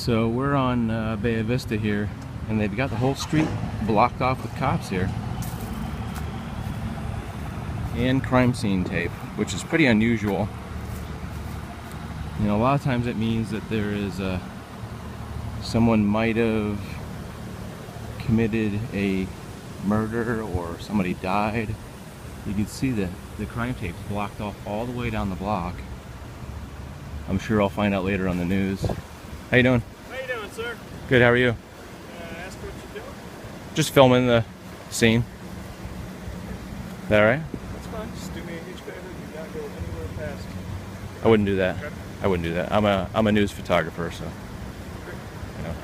So we're on Bay Vista here, and they've got the whole street blocked off with cops here. And crime scene tape, which is pretty unusual. You know, a lot of times it means that there is someone might have committed a murder or somebody died. You can see that the crime tape's blocked off all the way down the block. I'm sure I'll find out later on the news. How you doing? How you doing, sir? Good, how are you? Ask what you're doing. Just filming the scene. Is that alright? That's fine. Just do me a huge favor. Do not go anywhere past. I wouldn't do that. Okay. I wouldn't do that. I'm a news photographer, so. You know.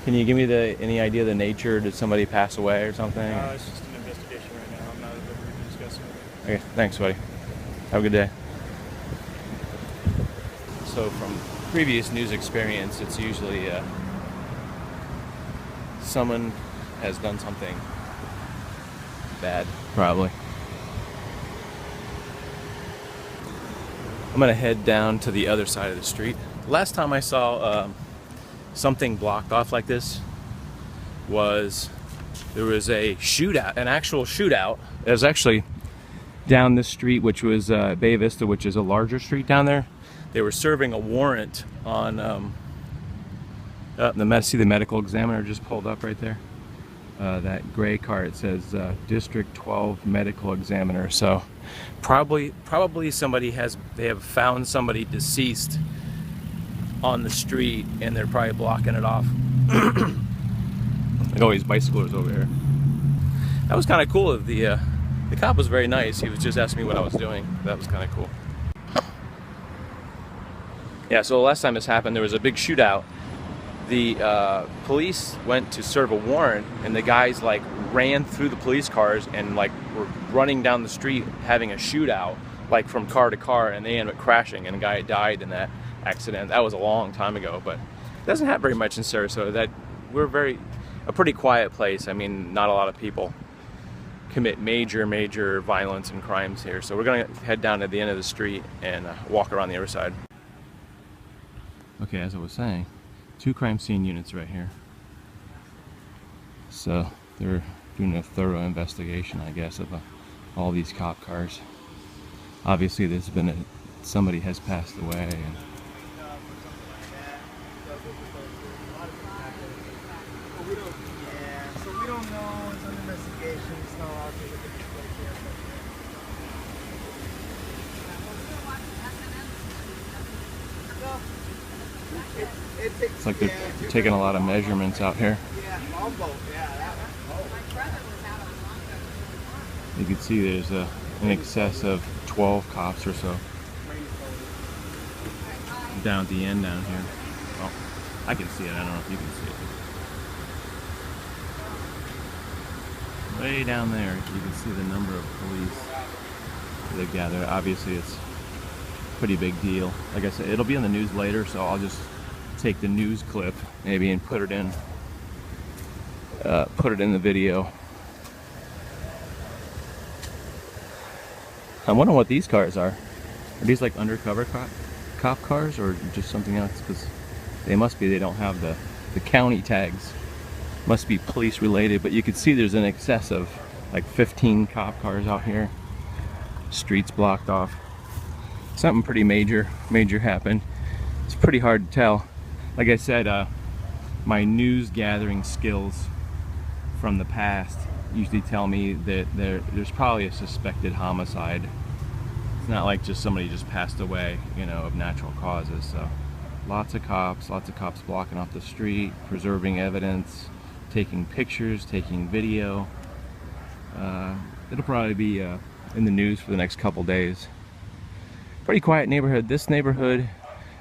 Can you give me any idea of the nature? Did somebody pass away or something? It's just an investigation right now. I'm not at liberty to discuss it. Okay, thanks, buddy. Have a good day. So from previous news experience, it's usually someone has done something bad, probably. I'm gonna head down to the other side of the street. Last time I saw something blocked off like this was there was a shootout, an actual shootout. It was actually down this street, which was Bay Vista, which is a larger street down there. They were serving a warrant on see the medical examiner just pulled up right there. That gray car, it says District 12 medical examiner. So probably somebody they have found somebody deceased on the street, and they're probably blocking it off. Like always, bicyclers over here. That was kind of cool. The cop was very nice. He was just asking me what I was doing. That was kind of cool. Yeah, so the last time this happened, there was a big shootout. The police went to serve a warrant, and the guys like ran through the police cars and like were running down the street having a shootout, like from car to car, and they ended up crashing, and a guy died in that accident. That was a long time ago, but it doesn't happen very much in Sarasota. We're a pretty quiet place. I mean, not a lot of people commit major violence and crimes here. So we're gonna head down to the end of the street and walk around the other side. Okay, as I was saying, 2 crime scene units right here. So they're doing a thorough investigation, I guess, of all these cop cars. Obviously, there's been somebody has passed away. And So we don't know. It's under investigation. It's not allowed to look at this place yet. it's like they're taking a lot of measurements out here. You can see there's in excess of 12 cops or so down at the end down here. Well, I can see it. I don't know if you can see it. Way down there, you can see the number of police they've gathered. Obviously, it's a pretty big deal. Like I said, it'll be in the news later, so I'll just take the news clip maybe and put it in the video. I'm wondering what these cars are. Are these like undercover cop cars or just something else? Because they must be. They don't have the county tags. Must be police related, but you can see there's an excess of like 15 cop cars out here. Streets blocked off. Something pretty major happened. It's pretty hard to tell. Like I said, my news gathering skills from the past usually tell me that there's probably a suspected homicide. It's not like just somebody just passed away, you know, of natural causes. So lots of cops blocking off the street, preserving evidence, taking pictures, taking video. It'll probably be in the news for the next couple days. Pretty quiet neighborhood. This neighborhood,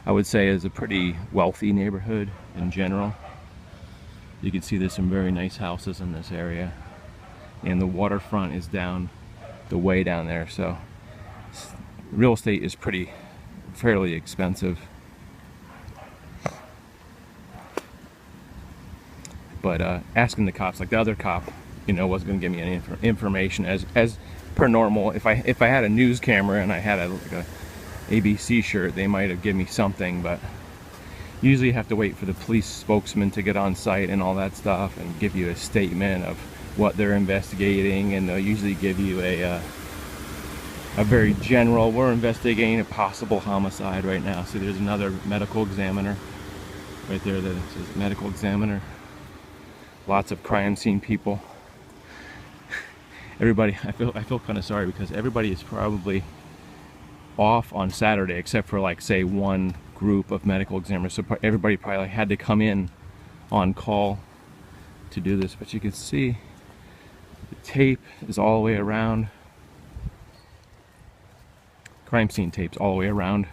I would say, is a pretty wealthy neighborhood in general. You can see there's some very nice houses in this area, and the waterfront is down the way down there, so real estate is fairly expensive. But asking the cops, like the other cop, you know, wasn't going to give me any information as per normal. If I had a news camera and I had like a ABC shirt, they might have given me something, but Usually you have to wait for the police spokesman to get on site and all that stuff and give you a statement of what they're investigating, and they'll usually give you a very general, we're investigating a possible homicide right now. So there's another medical examiner right there that says medical examiner. Lots of crime scene people. Everybody, I feel kind of sorry because everybody is probably off on Saturday except for, like, say, one group of medical examiners. So everybody probably had to come in on call to do this. But you can see the tape is all the way around. Crime scene tapes all the way around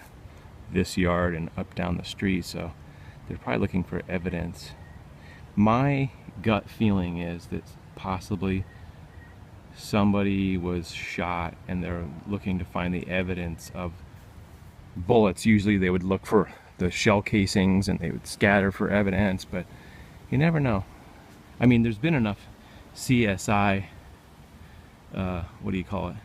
this yard and up down the street. So they're probably looking for evidence. My gut feeling is that possibly somebody was shot and they're looking to find the evidence of bullets. Usually they would look for the shell casings and they would scatter for evidence, but you never know. I mean, there's been enough CSI, what do you call it?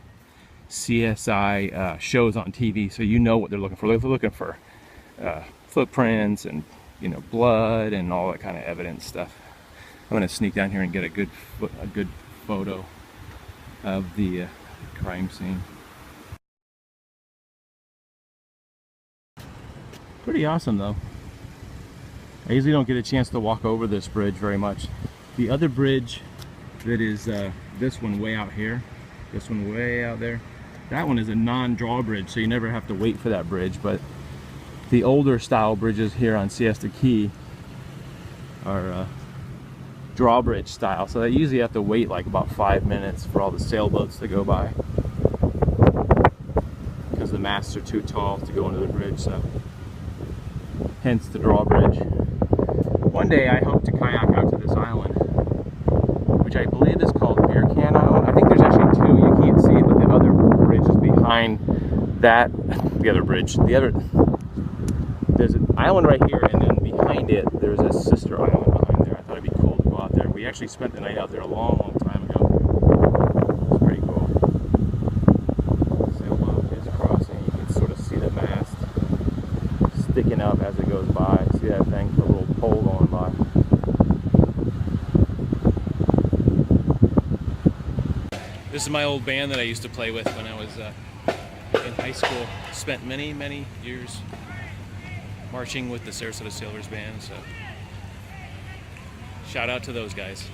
CSI shows on TV, so you know what they're looking for. They're looking for footprints and, you know, blood and all that kind of evidence stuff. I'm gonna sneak down here and get a good photo of the crime scene. Pretty awesome though. I usually don't get a chance to walk over this bridge very much. The other bridge that is this one way out here, this one way out there, that one is a non-drawbridge, so you never have to wait for that bridge. But the older style bridges here on Siesta Key are drawbridge style, so they usually have to wait like about 5 minutes for all the sailboats to go by because the masts are too tall to go into the bridge. So hence the drawbridge. One day I hope to kayak out to this island, which I believe is called Beer Can Island. I think there's actually two. You can't see it, but the other bridge is behind that. The other bridge. There's an island right here, and then behind it there's a sister island behind there. I thought it'd be cool to go out there. We actually spent the night out there a long time ago. It's pretty cool. Sailboat is crossing. You can sort of see the mast sticking up as it goes by. See that thing? The little pole going by. This is my old band that I used to play with when I was in high school. Spent many years marching with the Sarasota Sailors band, so shout out to those guys.